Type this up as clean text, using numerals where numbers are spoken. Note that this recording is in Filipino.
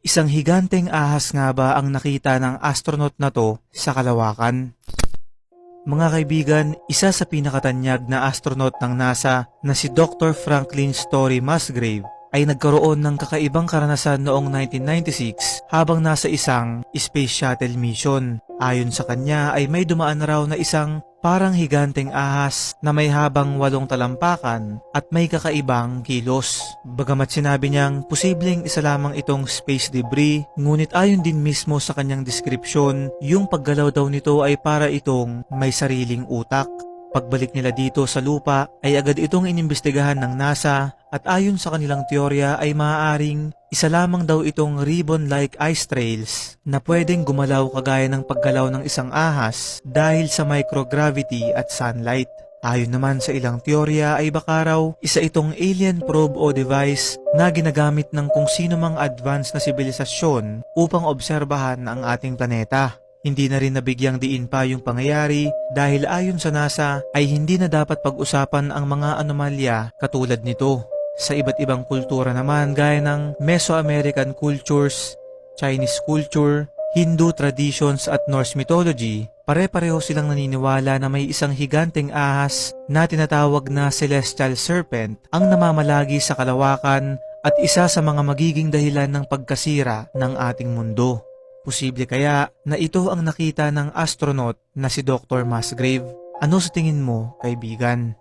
Isang higanteng ahas nga ba ang nakita ng astronaut na to sa kalawakan? Mga kaibigan, isa sa pinakatanyag na astronaut ng NASA na si Dr. Franklin Story Musgrave ay nagkaroon ng kakaibang karanasan noong 1996 habang nasa isang space shuttle mission. Ayon sa kanya ay may dumaan raw na isang parang higanteng ahas na may habang 8 talampakan at may kakaibang kilos. Bagamat sinabi niyang posibleng isa lamang itong space debris, ngunit ayon din mismo sa kanyang deskripsyon, yung paggalaw daw nito ay para itong may sariling utak. Pagbalik nila dito sa lupa ay agad itong inimbestigahan ng NASA at ayon sa kanilang teorya ay maaaring isa lamang daw itong ribbon-like ice trails na pwedeng gumalaw kagaya ng paggalaw ng isang ahas dahil sa microgravity at sunlight. Ayon naman sa ilang teorya ay baka raw isa itong alien probe o device na ginagamit ng kung sino mang advanced na sibilisasyon upang obserbahan ang ating planeta. Hindi na rin nabigyang diin pa yung pangyayari dahil ayon sa NASA ay hindi na dapat pag-usapan ang mga anomalya katulad nito. Sa iba't ibang kultura naman gaya ng Mesoamerican cultures, Chinese culture, Hindu traditions at Norse mythology, pare-pareho silang naniniwala na may isang higanteng ahas na tinatawag na celestial serpent ang namamalagi sa kalawakan at isa sa mga magiging dahilan ng pagkasira ng ating mundo. Posible kaya na ito ang nakita ng astronaut na si Dr. Musgrave? Ano sa tingin mo, kaibigan?